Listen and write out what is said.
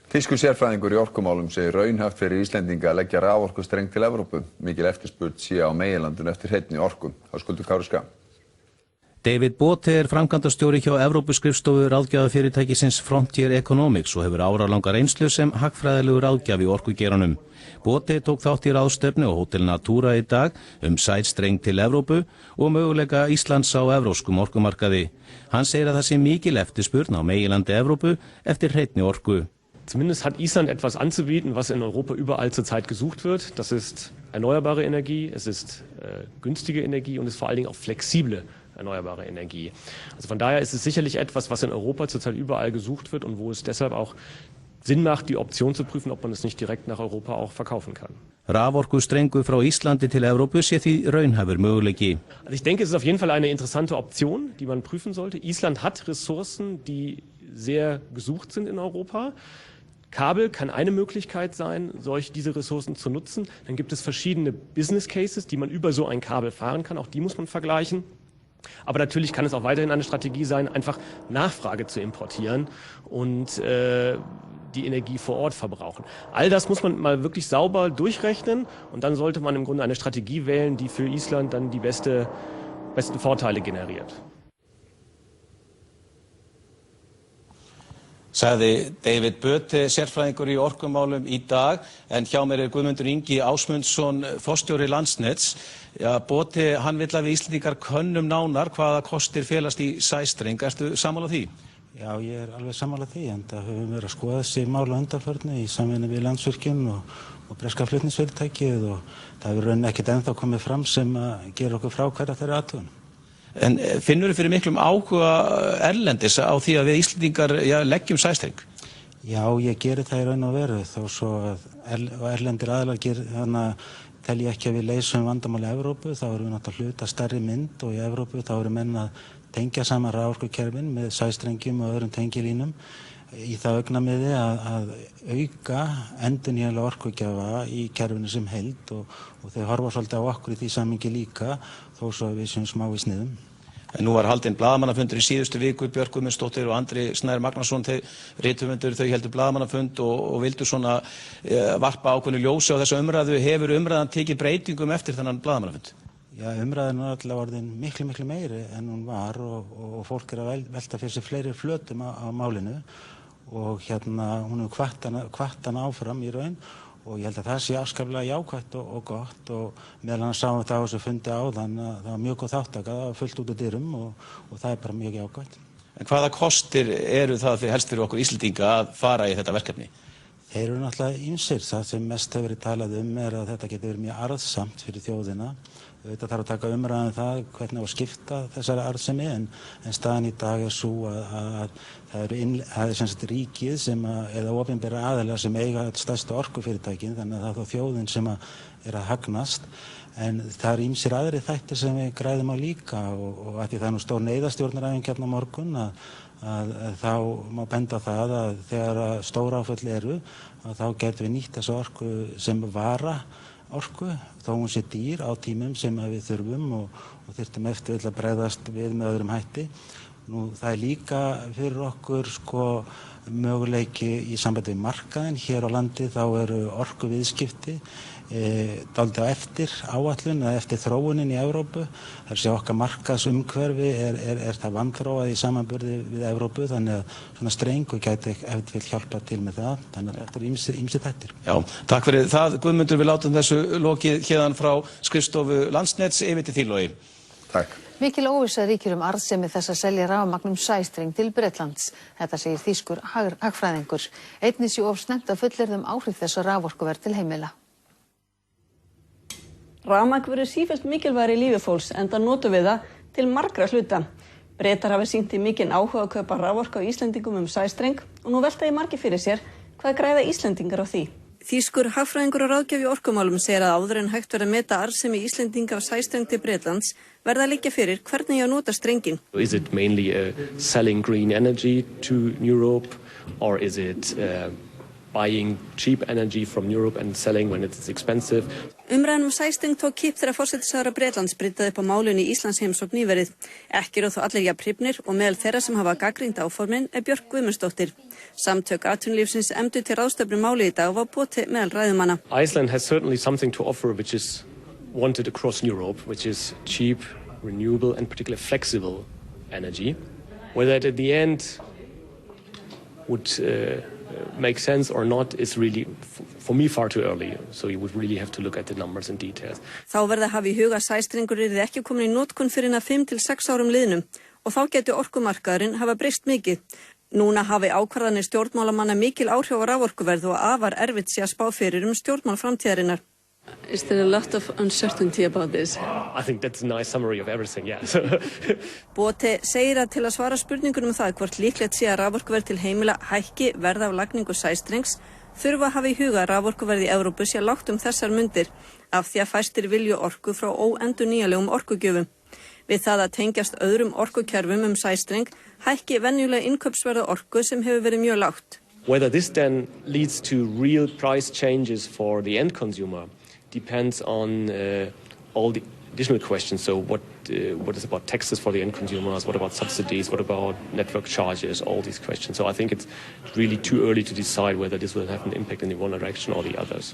Þýskur sérfræðingur í orkumálum segir raunhæft fyrir Íslendinga að leggja raforkustreng til Evrópu. Mikil eftirspurn sé á meginlandinu eftir hreinni orku. Höskuldur Kári Schram. David Bote framkvæmdastjóri hjá Evrópuskrifstofu ráðgjafafyrirtækisins Frontier Economics og hefur áralanga reynslu sem hagfræðilegur ráðgjafi í orkugeiranum. Bote tók þátt í ráðstefnu á Hótel Natura í dag sæstreng til Evrópu og möguleika Íslands á evrópskum orkumarkaði. Hann segir að það sé mikil eftirspurn á meginlandi Evrópu eftir hreinni orku. Zumindest hat Island etwas anzubieten, was in Europa überall zurzeit gesucht wird. Das ist erneuerbare Energie, es ist günstige Energie und es ist vor allen Dingen auch flexible erneuerbare Energie. Also von daher ist es sicherlich etwas, was in Europa zurzeit überall gesucht wird und wo es deshalb auch Sinn macht, die Option zu prüfen, ob man es nicht direkt nach Europa auch verkaufen kann. Raforkustrengur frá Íslandi til Evrópu sé því raunhæfur möguleiki. Also ich denke, es ist auf jeden Fall eine interessante Option, die man prüfen sollte. Island hat Ressourcen, die sehr gesucht sind in Europa. Kabel kann eine Möglichkeit sein, diese Ressourcen zu nutzen. Dann gibt es verschiedene Business Cases, die man über so ein Kabel fahren kann. Auch die muss man vergleichen. Aber natürlich kann es auch weiterhin eine Strategie sein, einfach Nachfrage zu importieren und die Energie vor Ort verbrauchen. All das muss man mal wirklich sauber durchrechnen und dann sollte man im Grunde eine Strategie wählen, die für Island dann die besten Vorteile generiert. Sagði David Bote, sérfræðingur í orkumálum í dag, en hjá mér Guðmundur Ingi Ásmundsson, forstjóri Landsnets. Ja, Bote, hann vill að við Íslendingar könnum nánar hvaða kostir felast í sæstreng. Ertu sammála því? Já, ég alveg sammála því, en það höfum verið að skoða þessi mál á undanförnu í samvinnu við Landsvirkjun og breska flutningsfyrirtækið og það hefur rauninni ekkert ennþá komið fram sem að gera okkur frákværa þeirri athugun. En finnur þið fyrir miklum áhuga erlendis á því að við Íslendingar leggjum sæstreng? Já, ég geri það í raun og veru þó svo að erlendir aðilar telja ekki að við leysum vandamáli í Evrópu, þá erum við náttúrulega hluta stærri mynd og í Evrópu þá eru menn að tengja saman raforkukerfin með sæstrengjum og öðrum tengilínum í það augnamiði að auka endurnýjanlega orkugjafa í kerfinu sem heild og þau horfa svolítið á okkur í því samhengi líka þó svo að við séum smá í sniðum. En nú var haldinn blaðamannafundur í síðustu viku, Björk Guðmundsdóttir og Andri Snær Magnason, rithöfundur, þau heldur blaðamannafund og vildu svona varpa ákveðnu ljósi á þessa umræðu. Hefur umræðan tekið breytingum eftir þennan blaðamannafund? Já, umræðan er alltaf orðin miklu meiri en hún var og fólk að velta fyrir sig fleiri flötum á málinu og hún hefur hvatt hana áfram í raun og ég held að það sé afskaplega jákvætt og gott og meðal annars sáum við það á þessu fundi áðan að það var mjög góð þátttaka, það var fullt út úr dyrum og það er bara mjög jákvætt. En hvaða kostir eru það helst fyrir okkur Íslendinga að fara í þetta verkefni? Þeir eru náttúrulega ýmsir. Það sem mest hefur verið talað er að þetta getur verið mjög arðsamt fyrir þjóðina. Þetta þarf að taka umræðu það hvernig á að skipta þessari arðsemi en staðan í dag er svo að það er sem sagt ríkið eða opinbera aðilar sem eiga stærstu orkufyrirtækin þannig að það er þá þjóðin sem er að hagnast en það eru ýmsir aðrir þættir sem við græðum á líka og af því það er nú stór neyðarstjórnaræfing hérna á morgun að þá má benda á það að þegar stór áföll eru að þá getum við nýtt þessa orku sem vara orku þó hún sé dýr á tímum sem við þurfum og þyrftum eftir að bregðast við með öðrum hætti. Nú það er líka fyrir okkur möguleiki í sambandi við markaðinn hér á landi þá eru orkuviðskipti dálítið á eftir áætlun eða eftir þróunin í Evrópu. Það er okkar markaðsumhverfi er það vanþróað í samanburði við Evrópu þannig að svona strengur gæti ef til hjálpa til með það. Þannig að þetta eru ýmsir þættir. Já, takk fyrir það Guðmundur, við látum þessu lokið héðan frá skrifstofu Landsnets yfir til þín Logi. Takk. Mikil óvissa ríkir arðsemi þess að selja rafmagn sæstreng til Bretlands. Þetta segir þýskur hagfræðingur. Einnig sé of snemmt að fullyrða áhrif þess á raforkuverð til heimila. Rafmagn verður sífellt mikilvægari í lífi fólks enda notum við það til margra hluta. Bretar hafa sýnt í mikinn áhuga að kaupa raforku á Íslendingum sæstreng og nú velta margir fyrir sér hvað græða Íslendingar á því. Þýskur hagfræðingur og ráðgjafi í orkumálum segir að áður en hægt verður að meta arðsemi Íslendinga af sæstreng til Bretlands verða að liggja fyrir hvernig á að nota strenginn. Is it mainly selling green energy to Europe or is it buying cheap energy from Europe and selling when it's expensive. Umræðan sæstreng tók kipp þegar forsætisráðherra Bretlands bryddaði upp á málinu í Íslands heimsókn nýverið. Ekki eru þó allir jafn hrifnir og meðal þeirra sem hafa gagnrýnt áformin Björk Guðmundsdóttir. Samtök atvinnulífsins efndu til ráðstefnu máli í dag og var Bote meðal ræðumanna. Iceland has certainly something to offer which is wanted across Europe, which is cheap, renewable and particularly flexible energy. Whether it at the end would make sense or not is really, for me, far too early. So you would really have to look at the numbers and details. Þá verði að hafa í huga að sæstrengur yrði ekki komin í notkun fyrir 5 til 6 árum liðnum og þá getur orkumarkaðurinn hafa breyst mikið. Núna hafi ákvarðanir stjórnmálamanna mikil áhrif á raforkuverð og afar erfitt sé að spá fyrir stjórnmál framtíðarinnar. Is there a lot of uncertainty about this? I think that's a nice summary of everything, yes. Bote segir að til að svara spurningunum það hvort líklegt sé að raforkuverð til heimila hækki verð af lagningu sæstrengs þurfa að hafa í huga að raforkuverð í Evrópu sé lágt þessar mundir af því að fæstir vilju orku frá óendurnýjanlegum orkugjöfum. Við það að tengjast öðrum orkukerfum sæstreng hækki venjulega innkaupsverð orku sem hefur verið mjög lágt. Whether this then leads to real price changes for the end consumer depends on all the additional questions. So what is about taxes for the end consumers? What about subsidies? What about network charges? All these questions. So I think it's really too early to decide whether this will have an impact in the one direction or the others.